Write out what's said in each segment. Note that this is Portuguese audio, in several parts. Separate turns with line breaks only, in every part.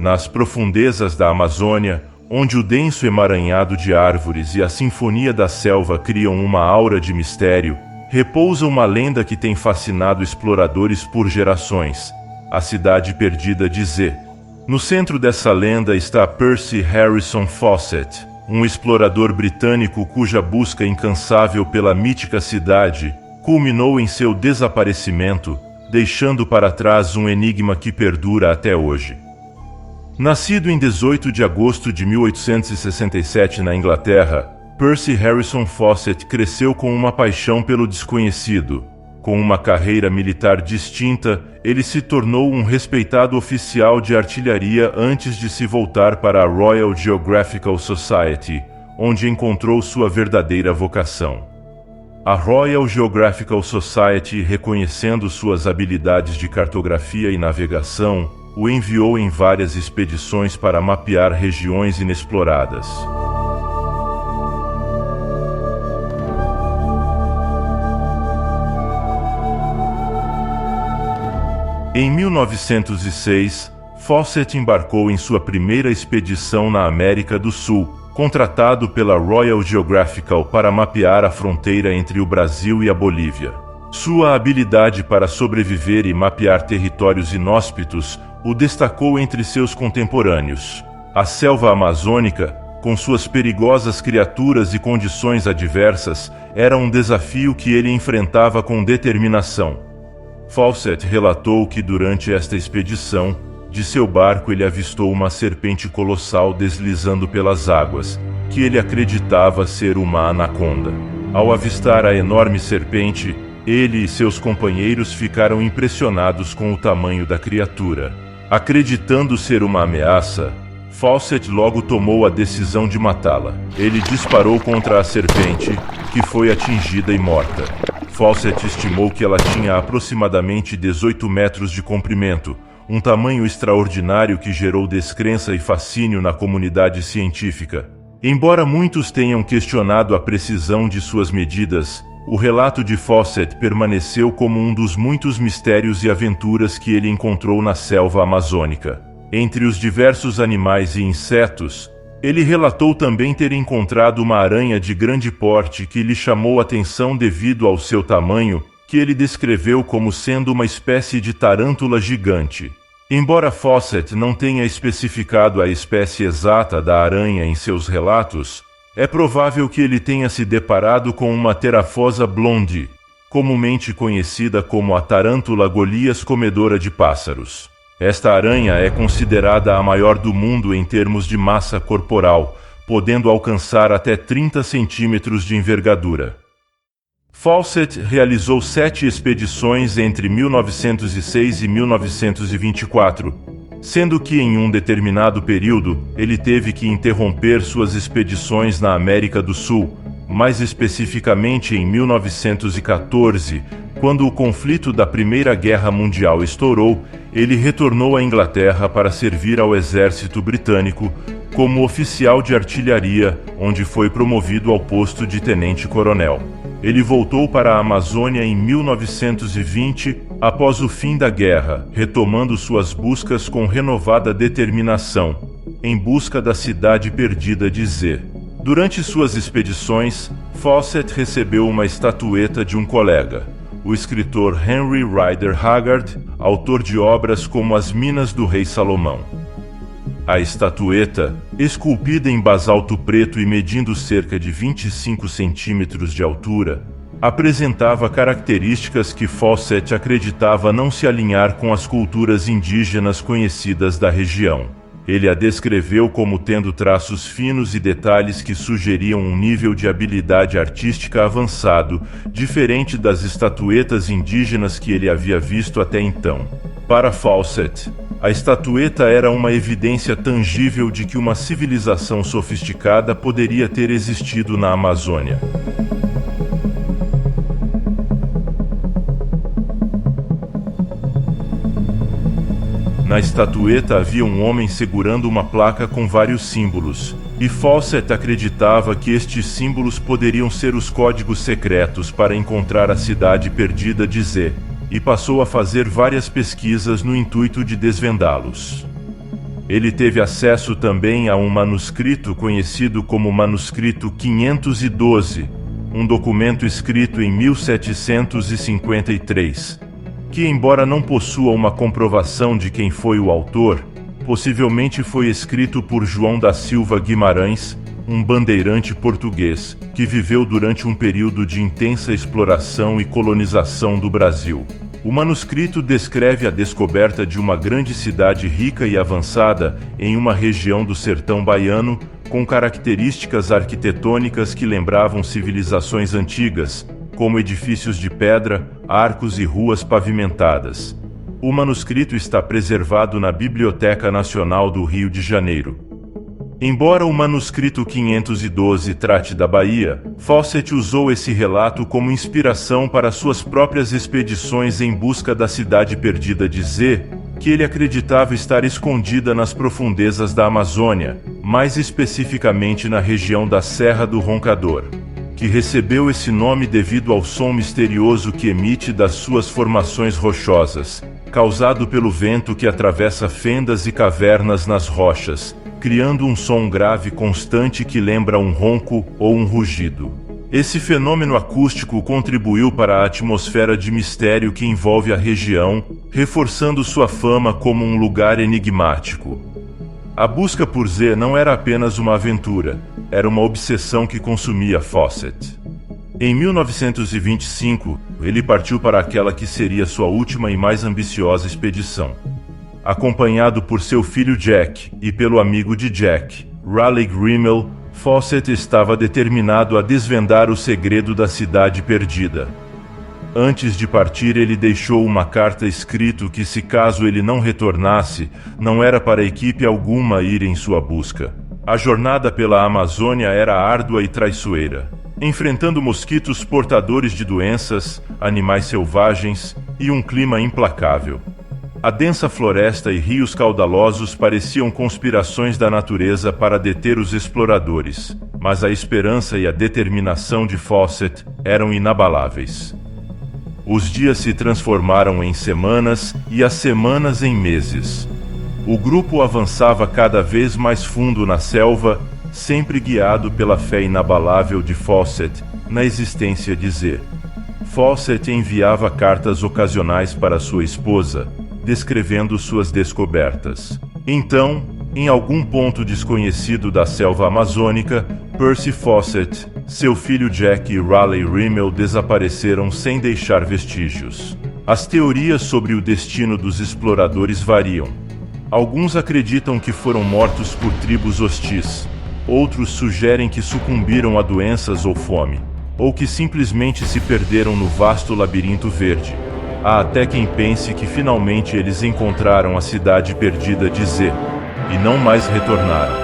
Nas profundezas da Amazônia, onde o denso emaranhado de árvores e a sinfonia da selva criam uma aura de mistério, repousa uma lenda que tem fascinado exploradores por gerações: a Cidade Perdida de Z. No centro dessa lenda está Percy Harrison Fawcett, um explorador britânico cuja busca incansável pela mítica cidade culminou em seu desaparecimento, deixando para trás um enigma que perdura até hoje. Nascido em 18 de agosto de 1867 na Inglaterra, Percy Harrison Fawcett cresceu com uma paixão pelo desconhecido. Com uma carreira militar distinta, ele se tornou um respeitado oficial de artilharia antes de se voltar para a Royal Geographical Society, onde encontrou sua verdadeira vocação. A Royal Geographical Society, reconhecendo suas habilidades de cartografia e navegação, o enviou em várias expedições para mapear regiões inexploradas. Em 1906, Fawcett embarcou em sua primeira expedição na América do Sul, contratado pela Royal Geographical para mapear a fronteira entre o Brasil e a Bolívia. Sua habilidade para sobreviver e mapear territórios inóspitos o destacou entre seus contemporâneos. A selva amazônica, com suas perigosas criaturas e condições adversas, era um desafio que ele enfrentava com determinação. Fawcett relatou que durante esta expedição, de seu barco ele avistou uma serpente colossal deslizando pelas águas, que ele acreditava ser uma anaconda. Ao avistar a enorme serpente, ele e seus companheiros ficaram impressionados com o tamanho da criatura. Acreditando ser uma ameaça, Fawcett logo tomou a decisão de matá-la. Ele disparou contra a serpente, que foi atingida e morta. Fawcett estimou que ela tinha aproximadamente 18 metros de comprimento, um tamanho extraordinário que gerou descrença e fascínio na comunidade científica. Embora muitos tenham questionado a precisão de suas medidas, o relato de Fawcett permaneceu como um dos muitos mistérios e aventuras que ele encontrou na selva amazônica. Entre os diversos animais e insetos, ele relatou também ter encontrado uma aranha de grande porte que lhe chamou a atenção devido ao seu tamanho, que ele descreveu como sendo uma espécie de tarântula gigante. Embora Fawcett não tenha especificado a espécie exata da aranha em seus relatos, é provável que ele tenha se deparado com uma Theraphosa blonde, comumente conhecida como a tarântula Golias comedora de pássaros. Esta aranha é considerada a maior do mundo em termos de massa corporal, podendo alcançar até 30 centímetros de envergadura. Fawcett realizou 7 expedições entre 1906 e 1924, sendo que em um determinado período ele teve que interromper suas expedições na América do Sul, mais especificamente em 1914, quando o conflito da Primeira Guerra Mundial estourou. Ele retornou à Inglaterra para servir ao exército britânico como oficial de artilharia, onde foi promovido ao posto de tenente-coronel. Ele voltou para a Amazônia em 1920, após o fim da guerra, retomando suas buscas com renovada determinação, em busca da Cidade Perdida de Z. Durante suas expedições, Fawcett recebeu uma estatueta de um colega, o escritor Henry Rider Haggard, autor de obras como As Minas do Rei Salomão. A estatueta, esculpida em basalto preto e medindo cerca de 25 centímetros de altura, apresentava características que Fawcett acreditava não se alinhar com as culturas indígenas conhecidas da região. Ele a descreveu como tendo traços finos e detalhes que sugeriam um nível de habilidade artística avançado, diferente das estatuetas indígenas que ele havia visto até então. Para Fawcett, a estatueta era uma evidência tangível de que uma civilização sofisticada poderia ter existido na Amazônia. Na estatueta havia um homem segurando uma placa com vários símbolos, e Fawcett acreditava que estes símbolos poderiam ser os códigos secretos para encontrar a Cidade Perdida de Z, e passou a fazer várias pesquisas no intuito de desvendá-los. Ele teve acesso também a um manuscrito conhecido como Manuscrito 512, um documento escrito em 1753, que, embora não possua uma comprovação de quem foi o autor, possivelmente foi escrito por João da Silva Guimarães, um bandeirante português, que viveu durante um período de intensa exploração e colonização do Brasil. O manuscrito descreve a descoberta de uma grande cidade rica e avançada em uma região do sertão baiano, com características arquitetônicas que lembravam civilizações antigas, como edifícios de pedra, arcos e ruas pavimentadas. O manuscrito está preservado na Biblioteca Nacional do Rio de Janeiro. Embora o manuscrito 512 trate da Bahia, Fawcett usou esse relato como inspiração para suas próprias expedições em busca da cidade perdida de Z, que ele acreditava estar escondida nas profundezas da Amazônia, mais especificamente na região da Serra do Roncador, que recebeu esse nome devido ao som misterioso que emite das suas formações rochosas, causado pelo vento que atravessa fendas e cavernas nas rochas, criando um som grave constante que lembra um ronco ou um rugido. Esse fenômeno acústico contribuiu para a atmosfera de mistério que envolve a região, reforçando sua fama como um lugar enigmático. A busca por Z não era apenas uma aventura, era uma obsessão que consumia Fawcett. Em 1925, ele partiu para aquela que seria sua última e mais ambiciosa expedição. Acompanhado por seu filho Jack e pelo amigo de Jack, Raleigh Rimmel, Fawcett estava determinado a desvendar o segredo da cidade perdida. Antes de partir, ele deixou uma carta escrita que, se caso ele não retornasse, não era para equipe alguma ir em sua busca. A jornada pela Amazônia era árdua e traiçoeira, enfrentando mosquitos portadores de doenças, animais selvagens e um clima implacável. A densa floresta e rios caudalosos pareciam conspirações da natureza para deter os exploradores, mas a esperança e a determinação de Fawcett eram inabaláveis. Os dias se transformaram em semanas e as semanas em meses. O grupo avançava cada vez mais fundo na selva, sempre guiado pela fé inabalável de Fawcett na existência de Z. Fawcett enviava cartas ocasionais para sua esposa, descrevendo suas descobertas. Então, em algum ponto desconhecido da selva amazônica, Percy Fawcett, seu filho Jack e Raleigh Rimmel desapareceram sem deixar vestígios. As teorias sobre o destino dos exploradores variam. Alguns acreditam que foram mortos por tribos hostis. Outros sugerem que sucumbiram a doenças ou fome, ou que simplesmente se perderam no vasto labirinto verde. Há até quem pense que finalmente eles encontraram a cidade perdida de Z, e não mais retornaram.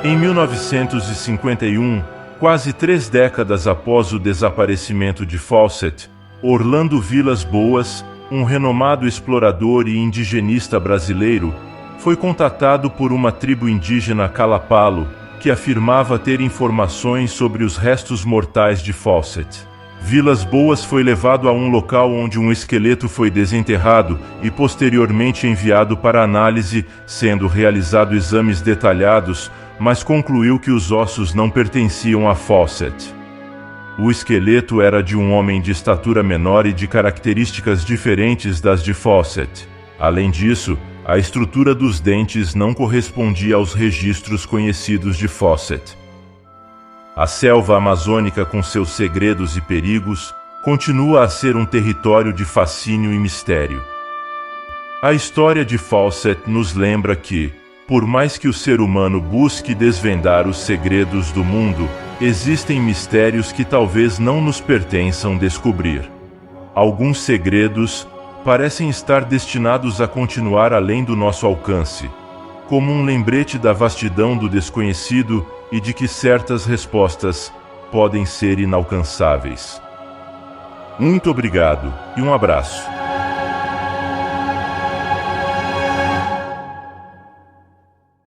Em 1951, quase 3 décadas após o desaparecimento de Fawcett, Orlando Vilas Boas, um renomado explorador e indigenista brasileiro, foi contatado por uma tribo indígena Kalapalo, que afirmava ter informações sobre os restos mortais de Fawcett. Vilas Boas foi levado a um local onde um esqueleto foi desenterrado e posteriormente enviado para análise, sendo realizado exames detalhados, mas concluiu que os ossos não pertenciam a Fawcett. O esqueleto era de um homem de estatura menor e de características diferentes das de Fawcett. Além disso, a estrutura dos dentes não correspondia aos registros conhecidos de Fawcett. A selva amazônica, com seus segredos e perigos, continua a ser um território de fascínio e mistério. A história de Fawcett nos lembra que, por mais que o ser humano busque desvendar os segredos do mundo, existem mistérios que talvez não nos pertençam descobrir. Alguns segredos parecem estar destinados a continuar além do nosso alcance, como um lembrete da vastidão do desconhecido e de que certas respostas podem ser inalcançáveis. Muito obrigado e um abraço.